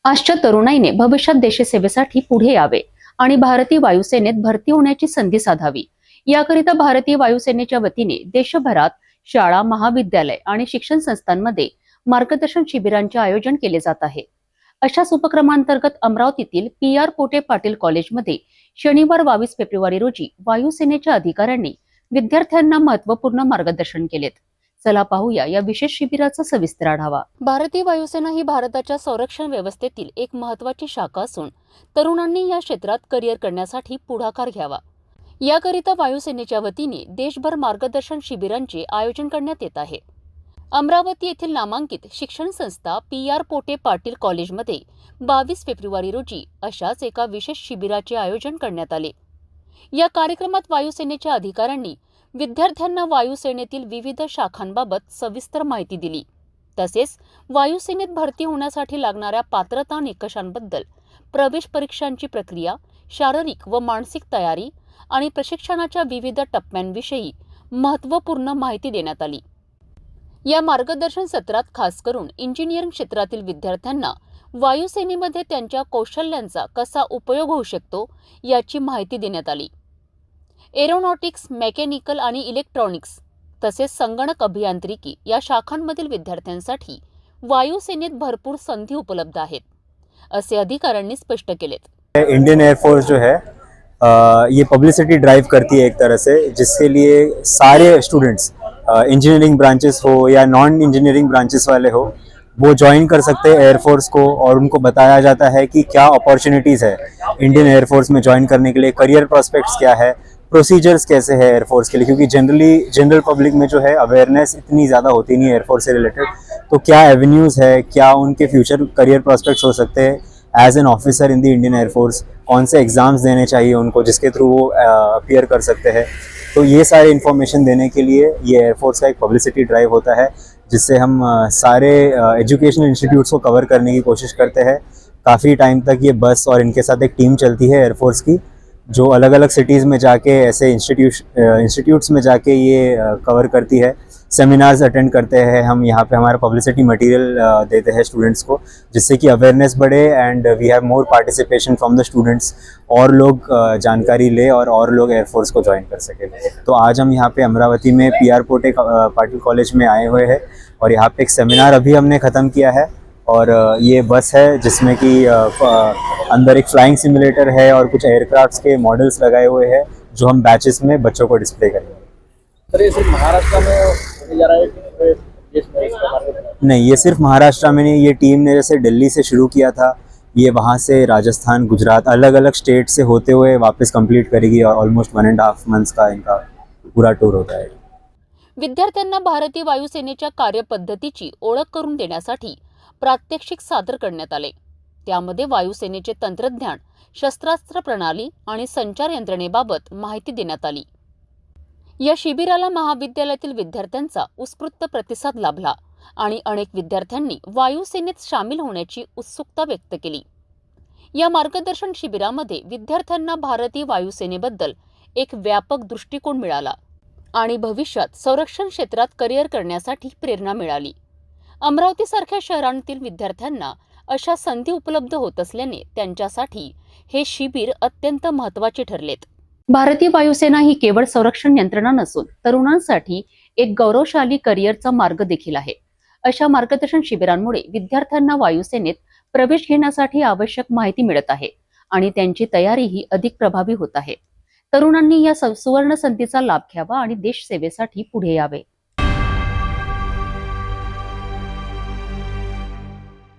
आजच्या तरुणाईने भविष्यात देशसेवेसाठी पुढे यावे आणि भारतीय वायुसेनेत भरती होण्याची संधी साधावी, याकरिता भारतीय वायुसेनेच्या वतीने देशभरात शाळा, महाविद्यालय आणि शिक्षण संस्थांमध्ये मार्गदर्शन शिबिरांचे आयोजन केले जात आहे. अशाच उपक्रमांतर्गत अमरावतीतील पी.आर. पोटे पाटील कॉलेजमध्ये शनिवार 22 फेब्रुवारी रोजी वायुसेनेच्या अधिकाऱ्यांनी विद्यार्थ्यांना महत्त्वपूर्ण मार्गदर्शन केलेत. चला पाहूया या विशेष शिबिराचा सविस्तर आढावा. भारतीय वायुसेना ही भारताच्या संरक्षण व्यवस्थेतील एक महत्त्वाची शाखा असून तरुणांनी या क्षेत्रात करिअर करण्यासाठी पुढाकार घ्यावा. याकरिता वायुसेनेच्या वतीने देशभर मार्गदर्शन शिबिरांचे आयोजन करण्यात येत आहे. अमरावती येथील नामांकित शिक्षण संस्था पी.आर. पोटे पाटील कॉलेजमध्ये 22 फेब्रुवारी रोजी अशाच एका विशेष शिबिराचे आयोजन करण्यात आले. या कार्यक्रमात वायुसेनेच्या अधिकाऱ्यांनी विद्यार्थ्यांना वायुसेनेतील विविध शाखांबाबत सविस्तर माहिती दिली. तसेच वायुसेनेत भरती होण्यासाठी लागणाऱ्या पात्रता निकषांबद्दल, प्रवेश परीक्षांची प्रक्रिया, शारीरिक व मानसिक तयारी आणि प्रशिक्षणाच्या विविध टप्प्यांविषयी महत्त्वपूर्ण माहिती देण्यात आली. या मार्गदर्शन सत्रात खास करून इंजिनिअरिंग क्षेत्रातील विद्यार्थ्यांना वायुसेनेमध्ये त्यांच्या कौशल्यांचा कसा उपयोग होऊ शकतो याची माहिती देण्यात आली. एरोनॉटिक्स, मेकॅनिकल आणि इलेक्ट्रॉनिक्स तसेच संगणक अभियांत्रिकी या शाखांमधील विद्यार्थ्यांसाठी वायुसेनेत भरपूर संधी उपलब्ध आहेत, असे अधिकाऱ्यांनी स्पष्ट केलेत. इंडियन एयरफोर्स जो है ये पब्लिसिटी ड्राइव करती है एक तरह से, जिसके लिए सारे स्टूडेंट्स इंजीनियरिंग ब्रांचेस हो या नॉन इंजीनियरिंग ब्रांचेस वाले हो, वो ज्वाइन कर सकते हैं एयरफोर्स को, और उनको बताया जाता है कि क्या अपॉर्चुनिटीज़ है इंडियन एयरफोर्स में ज्वाइन करने के लिए, करियर प्रॉस्पेक्ट्स क्या है, प्रोसीजर्स कैसे है एयरफोर्स के लिए, क्योंकि जनरल पब्लिक में जो है अवेयरनेस इतनी ज़्यादा होती नहीं है एयरफोर्स से रिलेटेड. तो क्या एवेन्यूज़ है, क्या उनके फ्यूचर करियर प्रॉस्पेक्ट्स हो सकते हैं as an officer in the Indian air force, कौन से एग्ज़ाम्स देने चाहिए उनको जिसके थ्रू वो अपीयर कर सकते हैं. तो ये सारे इन्फॉर्मेशन देने के लिए ये एयरफोर्स का एक पब्लिसिटी ड्राइव होता है, जिससे हम सारे एजुकेशनल इंस्टीट्यूट्स को कवर करने की कोशिश करते हैं. काफ़ी टाइम तक ये बस और इनके साथ एक टीम चलती है एयरफोर्स की, जो अलग अलग सिटीज़ में जाके ऐसे इंस्टीट्यूट्स में जाके ये कवर करती है. सेमिनार्स अटेंड करते हैं हम, यहाँ पे हमारा पब्लिसिटी मटेरियल देते हैं स्टूडेंट्स को, जिससे कि अवेयरनेस बढ़े and we have more participation from the students, और लोग जानकारी ले और लोग एयरफोर्स को ज्वाइन कर सके. तो आज हम यहाँ पे अमरावती में पी.आर. पोटे पाटिल कॉलेज में आए हुए हैं, और यहाँ पे एक सेमिनार अभी हमने ख़त्म किया है. और ये बस है जिसमें कि अंदर एक फ्लाइंग सिमुलेटर है और कुछ एयरक्राफ्ट्स के मॉडल्स लगाए हुए हैं, जो हम बैचेस में बच्चों को डिस्प्ले करेंगे. सर, ये सिर्फ महाराष्ट्र में होने जा रहा है कि देश में इसका मार्केट? नहीं, ये सिर्फ महाराष्ट्र में नहीं. ये टीम ने जैसे दिल्ली से शुरू किया था, ये वहाँ से राजस्थान, गुजरात, अलग अलग स्टेट से होते हुए वापस कंप्लीट करेगी, और ऑलमोस्ट 1.5 मंथ्स का इनका पूरा टूर होता है. विद्यार्थ्यांना भारतीय वायुसेनेच्या कार्यपद्धतीची ओळख करून देण्यासाठी प्रात्यक्षिक सादर करण्यात आले. त्यामध्ये वायुसेनेचे तंत्रज्ञान, शस्त्रास्त्र प्रणाली आणि संचार यंत्रणेबाबत माहिती देण्यात आली. या शिबिराला महाविद्यालयातील विद्यार्थ्यांचा उत्स्फूर्त प्रतिसाद लाभला आणि अनेक विद्यार्थ्यांनी वायुसेनेत सामील होण्याची उत्सुकता व्यक्त केली. या मार्गदर्शन शिबिरामध्ये विद्यार्थ्यांना भारतीय वायुसेनेबद्दल एक व्यापक दृष्टिकोन मिळाला आणि भविष्यात संरक्षण क्षेत्रात करिअर करण्यासाठी प्रेरणा मिळाली. अमरावतीसारख्या शहरांतील विद्यार्थ्यांना अशा संधी उपलब्ध होत असल्याने त्यांच्यासाठी हे शिबिर अत्यंत महत्त्वाचे ठरलेत. भारतीय वायुसेना ही केवळ संरक्षण यंत्रणा नसून तरुणांसाठी एक गौरवशाली करिअरचा मार्ग देखील आहे. अशा मार्गदर्शन शिबिरांमुळे विद्यार्थ्यांना वायुसेनेत प्रवेश घेण्यासाठी आवश्यक माहिती मिळत आहे आणि त्यांची तयारीही अधिक प्रभावी होत आहे. तरुणांनी या सुवर्ण संधीचा लाभ घ्यावा आणि देश सेवेसाठी पुढे यावे.